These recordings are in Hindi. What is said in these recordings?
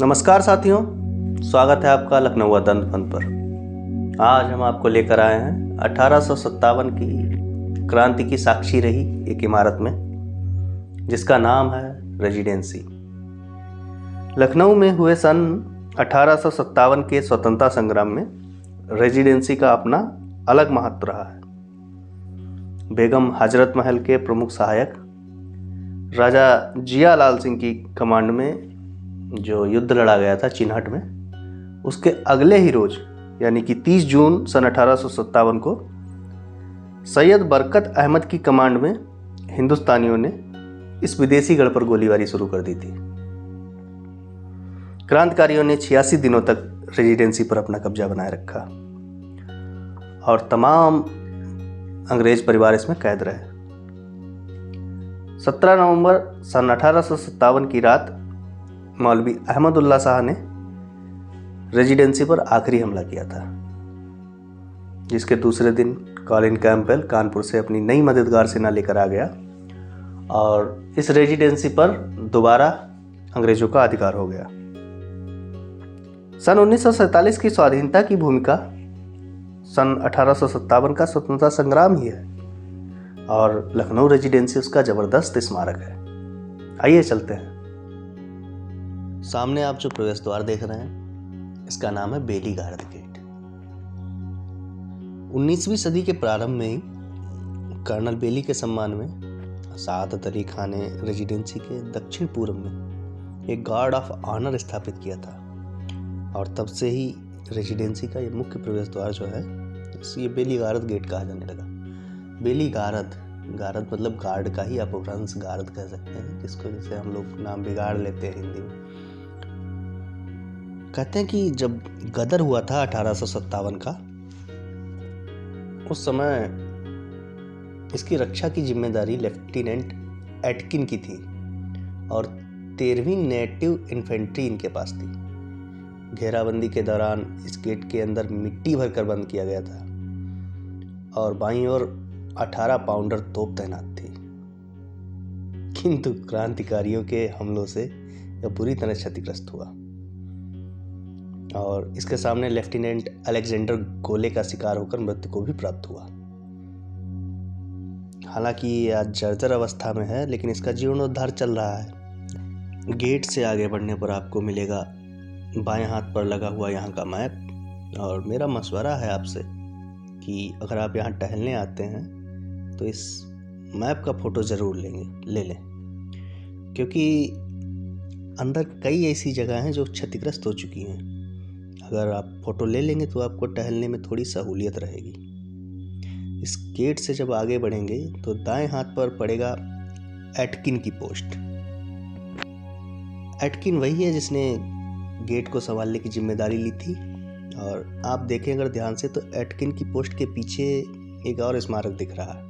नमस्कार साथियों, स्वागत है आपका लखनऊ दंत फन पर। आज हम आपको लेकर आए हैं 1857 की क्रांति की साक्षी रही एक इमारत में, जिसका नाम है रेजिडेंसी। लखनऊ में हुए सन 1857 के स्वतंत्रता संग्राम में रेजिडेंसी का अपना अलग महत्व रहा है। बेगम हजरत महल के प्रमुख सहायक राजा जिया लाल सिंह की कमांड में जो युद्ध लड़ा गया था चिन्हट में, उसके अगले ही रोज यानी कि 30 जून सन 1857 को सैयद बरकत अहमद की कमांड में हिंदुस्तानियों ने इस विदेशी गढ़ पर गोलीबारी शुरू कर दी थी। क्रांतिकारियों ने 86 दिनों तक रेजिडेंसी पर अपना कब्जा बनाए रखा और तमाम अंग्रेज परिवार इसमें कैद रहे। 17 नवंबर सन 1857 की रात मौलवी अहमदुल्ला शाह ने रेजिडेंसी पर आखिरी हमला किया था, जिसके दूसरे दिन कॉलिन कैंपबेल कानपुर से अपनी नई मददगार सेना लेकर आ गया और इस रेजिडेंसी पर दोबारा अंग्रेजों का अधिकार हो गया। सन 1947 की स्वाधीनता की भूमिका सन 1857 का स्वतंत्रता संग्राम ही है और लखनऊ रेजिडेंसी उसका जबरदस्त स्मारक है। आइए चलते हैं। सामने आप जो प्रवेश द्वार देख रहे हैं, इसका नाम है बेली गार्ड गेट। 19वीं सदी के प्रारंभ में ही कर्नल बेली के सम्मान में सादत अली खान ने रेजिडेंसी के दक्षिण पूर्व में एक गार्ड ऑफ ऑनर स्थापित किया था और तब से ही रेजिडेंसी का ये मुख्य प्रवेश द्वार जो है, ये बेली गार्ड गेट कहा जाने लगा। बेली गार्ड मतलब गार्ड का ही अपभ्रंश गार्ड कह सकते हैं, जिसको जैसे हम लोग नाम बिगाड़ लेते हैं हिंदी में। कहते हैं कि जब गदर हुआ था 1857 का, उस समय इसकी रक्षा की जिम्मेदारी लेफ्टिनेंट एटकिन की थी और 13वीं नेटिव इन्फेंट्री इनके पास थी। घेराबंदी के दौरान इस गेट के अंदर मिट्टी भरकर बंद किया गया था और बाईं ओर 18 पाउंडर तोप तैनात थी, किंतु क्रांतिकारियों के हमलों से यह बुरी तरह क्षतिग्रस्त हुआ और इसके सामने लेफ्टिनेंट अलेक्जेंडर गोले का शिकार होकर मृत्यु को भी प्राप्त हुआ। हालांकि ये आज जर्जर अवस्था में है, लेकिन इसका जीर्णोद्धार चल रहा है। गेट से आगे बढ़ने पर आपको मिलेगा बाएं हाथ पर लगा हुआ यहाँ का मैप, और मेरा मशवरा है आपसे कि अगर आप यहाँ टहलने आते हैं तो इस मैप का फोटो ज़रूर ले लें, क्योंकि अंदर कई ऐसी जगह हैं जो क्षतिग्रस्त हो चुकी हैं। अगर आप फोटो ले लेंगे तो आपको टहलने में थोड़ी सहूलियत रहेगी। इस गेट से जब आगे बढ़ेंगे तो दाएं हाथ पर पड़ेगा एटकिन की पोस्ट। एटकिन वही है जिसने गेट को संभालने की जिम्मेदारी ली थी, और आप देखें अगर ध्यान से तो एटकिन की पोस्ट के पीछे एक और स्मारक दिख रहा है।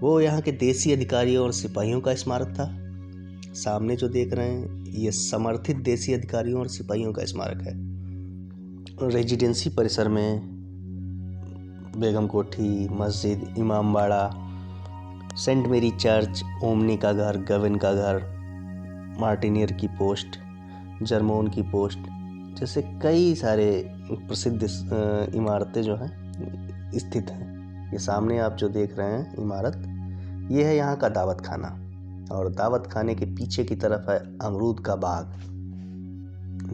वो यहाँ के देसी अधिकारियों और सिपाहियों का स्मारक था। सामने जो देख रहे हैं ये समर्थित देसी अधिकारियों और सिपाहियों का स्मारक है। रेजिडेंसी परिसर में बेगम कोठी, मस्जिद, इमामबाड़ा, सेंट मेरी चर्च, ओमनी का घर, गविन का घर, मार्टिनियर की पोस्ट, जर्मोन की पोस्ट जैसे कई सारे प्रसिद्ध इमारतें जो हैं स्थित हैं। ये सामने आप जो देख रहे हैं इमारत, ये है यहाँ का दावत खाना, और दावत खाने के पीछे की तरफ है अमरूद का बाग।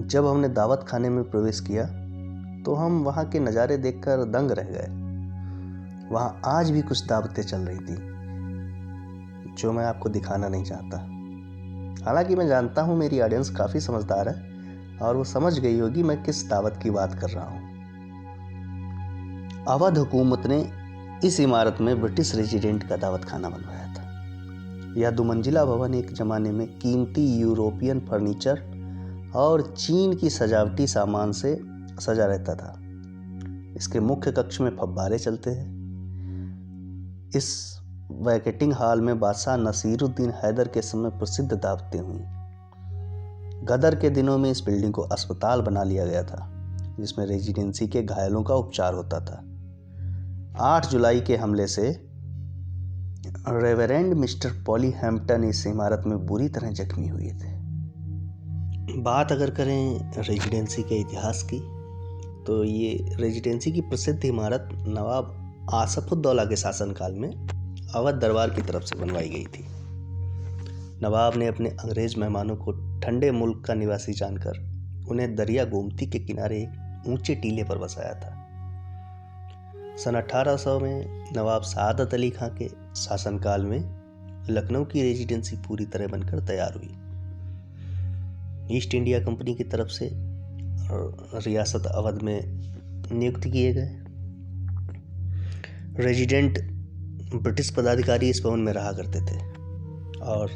जब हमने दावत खाने में प्रवेश किया तो हम वहाँ के नज़ारे देखकर दंग रह गए। वहाँ आज भी कुछ दावतें चल रही थी जो मैं आपको दिखाना नहीं चाहता। हालांकि मैं जानता हूँ मेरी ऑडियंस काफ़ी समझदार है और वो समझ गई होगी मैं किस दावत की बात कर रहा हूँ। अवध हुकूमत ने इस इमारत में ब्रिटिश रेजिडेंट का दावत खाना बनवाया था। यह 2 मंजिला भवन एक ज़माने में कीमती यूरोपियन फर्नीचर और चीन की सजावटी सामान से सजा रहता था। इसके मुख्य कक्ष में फव्वारे चलते हैं। इस बैंकेटिंग हॉल में बादशाह नसीरुद्दीन हैदर के समय प्रसिद्ध दावतें हुई। गदर के दिनों में इस बिल्डिंग को अस्पताल बना लिया गया था, जिसमें रेजिडेंसी के घायलों का उपचार होता था। 8 जुलाई के हमले से रेवरेंड मिस्टर पॉली हैम्पटन इस इमारत में बुरी तरह जख्मी हुए थे। बात अगर करें रेजिडेंसी के इतिहास की, तो ये रेजिडेंसी की प्रसिद्ध इमारत नवाब आसफुद्दौला के शासनकाल में अवध दरबार की तरफ से बनवाई गई थी। नवाब ने अपने अंग्रेज मेहमानों को ठंडे मुल्क का निवासी जानकर उन्हें दरिया गोमती के किनारे एक ऊंचे टीले पर बसाया था। सन 1800 में नवाब सआदत अली खां के शासनकाल में लखनऊ की रेजिडेंसी पूरी तरह बनकर तैयार हुई। ईस्ट इंडिया कंपनी की तरफ से रियासत अवध में नियुक्त किए गए रेजिडेंट ब्रिटिश पदाधिकारी इस भवन में रहा करते थे और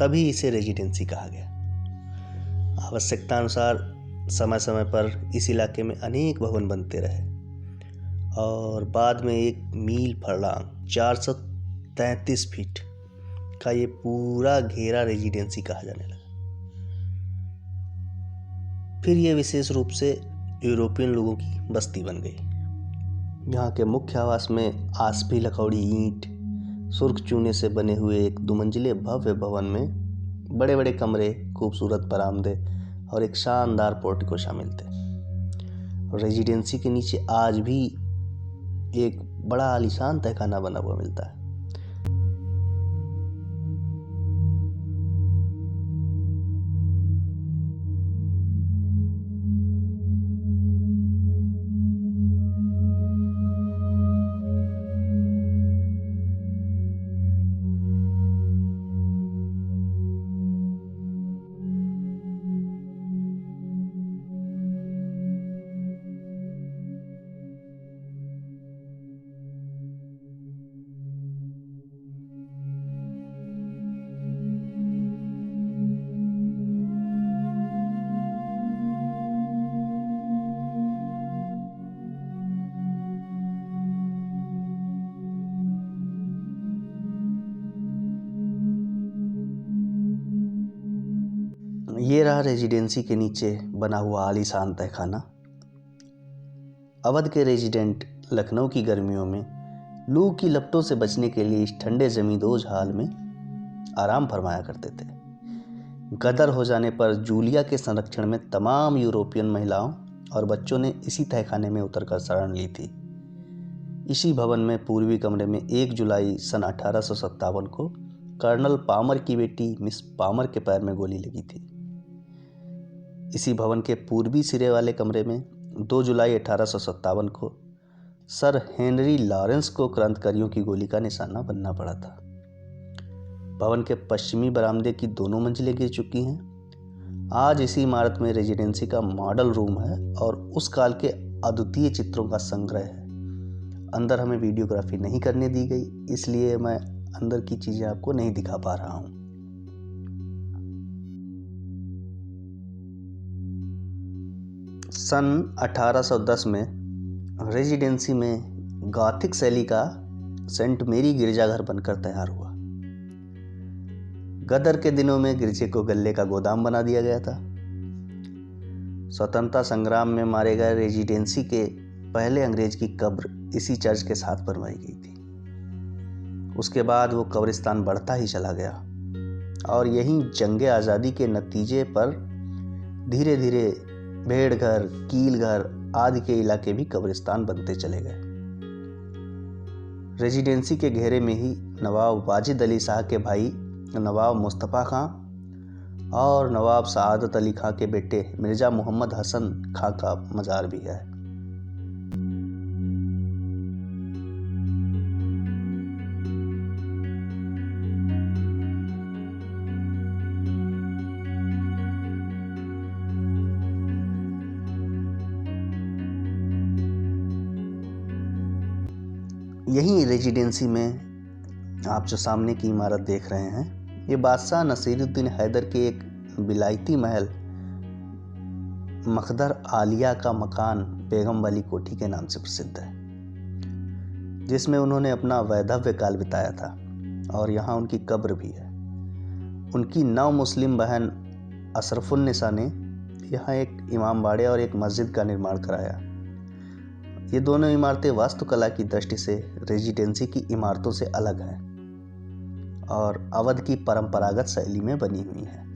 तभी इसे रेजिडेंसी कहा गया। आवश्यकता अनुसार समय समय पर इस इलाके में अनेक भवन बनते रहे और बाद में एक मील फर्लांग 433 फीट का ये पूरा घेरा रेजिडेंसी कहा जाने लगा। फिर ये विशेष रूप से यूरोपियन लोगों की बस्ती बन गई। यहाँ के मुख्य आवास में आसपी लकौड़ी ईंट सुर्ख चूने से बने हुए एक 2 मंजिले भव्य भवन में बड़े बड़े कमरे, खूबसूरत बरामदे और एक शानदार पोर्टिको शामिल थे। रेजिडेंसी के नीचे आज भी एक बड़ा आलीशान तहखाना बना हुआ मिलता है। ये रहा रेजिडेंसी के नीचे बना हुआ आलीशान तहखाना। अवध के रेजिडेंट लखनऊ की गर्मियों में लू की लपटों से बचने के लिए इस ठंडे जमींदोज हाल में आराम फरमाया करते थे। गदर हो जाने पर जूलिया के संरक्षण में तमाम यूरोपियन महिलाओं और बच्चों ने इसी तहखाने में उतरकर शरण ली थी। इसी भवन में पूर्वी कमरे में 1 जुलाई सन 1857 को कर्नल पामर की बेटी मिस पामर के पैर में गोली लगी थी। इसी भवन के पूर्वी सिरे वाले कमरे में 2 जुलाई 1857 को सर हेनरी लॉरेंस को क्रांतिकारियों की गोली का निशाना बनना पड़ा था। भवन के पश्चिमी बरामदे की दोनों मंजिलें गिर चुकी हैं। आज इसी इमारत में रेजिडेंसी का मॉडल रूम है और उस काल के अद्वितीय चित्रों का संग्रह है। अंदर हमें वीडियोग्राफी नहीं करने दी गई, इसलिए मैं अंदर की चीज़ें आपको नहीं दिखा पा रहा हूँ। सन 1810 में रेजिडेंसी में गॉथिक शैली का सेंट मेरी गिरजाघर बनकर तैयार हुआ। गदर के दिनों में गिरजे को गल्ले का गोदाम बना दिया गया था। स्वतंत्रता संग्राम में मारे गए रेजिडेंसी के पहले अंग्रेज की कब्र इसी चर्च के साथ बनवाई गई थी। उसके बाद वो कब्रिस्तान बढ़ता ही चला गया और यहीं जंगे आज़ादी के नतीजे पर धीरे धीरे भेड़घर, कीलघर आदि के इलाके भी कब्रिस्तान बनते चले गए। रेजिडेंसी के घेरे में ही नवाब वाजिद अली शाह के भाई नवाब मुस्तफ़ा खां और नवाब सआदत अली खां के बेटे मिर्ज़ा मोहम्मद हसन खां का मज़ार भी है। यहीं रेजिडेंसी में आप जो सामने की इमारत देख रहे हैं, ये बादशाह नसीरुद्दीन हैदर के एक विलायती महल मखदर आलिया का मकान बेगम वाली कोठी के नाम से प्रसिद्ध है, जिसमें उन्होंने अपना वैधव्य काल बिताया था और यहाँ उनकी कब्र भी है। उनकी 9 मुस्लिम बहन अशरफुन्निसा ने यहाँ एक इमाम बाड़े और एक मस्जिद का निर्माण कराया। ये दोनों इमारतें वास्तुकला की दृष्टि से रेजिडेंसी की इमारतों से अलग हैं और अवध की परंपरागत शैली में बनी हुई हैं।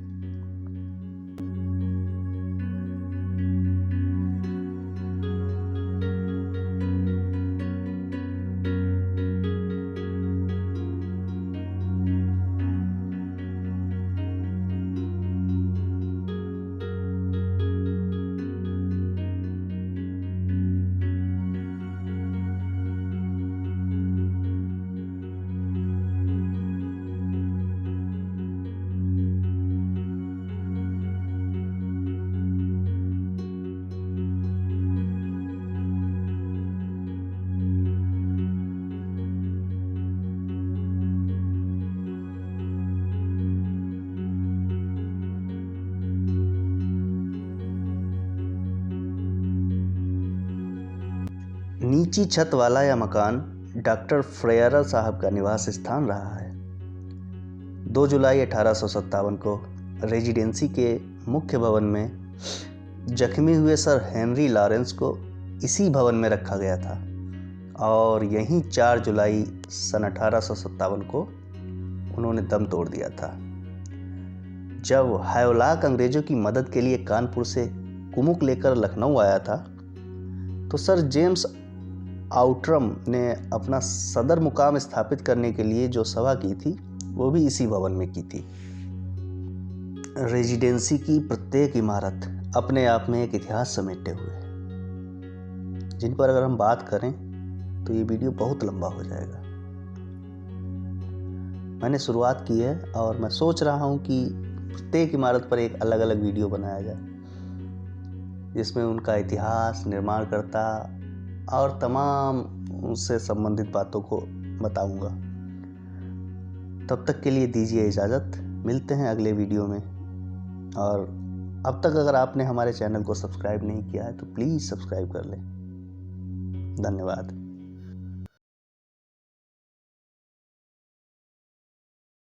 नीची छत वाला यह मकान डॉक्टर फ्रेयरा साहब का निवास स्थान रहा है। 2 जुलाई 1857 को रेजिडेंसी के मुख्य भवन में जख्मी हुए सर हेनरी लॉरेंस को इसी भवन में रखा गया था और यहीं 4 जुलाई सन 1857 को उन्होंने दम तोड़ दिया था। जब हायोलाक अंग्रेजों की मदद के लिए कानपुर से कुमुक लेकर लखनऊ आया था तो सर जेम्स आउट्रम ने अपना सदर मुकाम स्थापित करने के लिए जो सभा की थी वो भी इसी भवन में की थी। रेजिडेंसी की प्रत्येक इमारत अपने आप में एक इतिहास समेटे हुए है, जिन पर अगर हम बात करें तो ये वीडियो बहुत लंबा हो जाएगा। मैंने शुरुआत की है और मैं सोच रहा हूँ कि प्रत्येक इमारत पर एक अलग अलग वीडियो बनाया जाए, जिसमें उनका इतिहास, निर्माणकर्ता और तमाम उससे संबंधित बातों को बताऊंगा। तब तक के लिए दीजिए इजाज़त, मिलते हैं अगले वीडियो में। और अब तक अगर आपने हमारे चैनल को सब्सक्राइब नहीं किया है तो प्लीज़ सब्सक्राइब कर लें। धन्यवाद।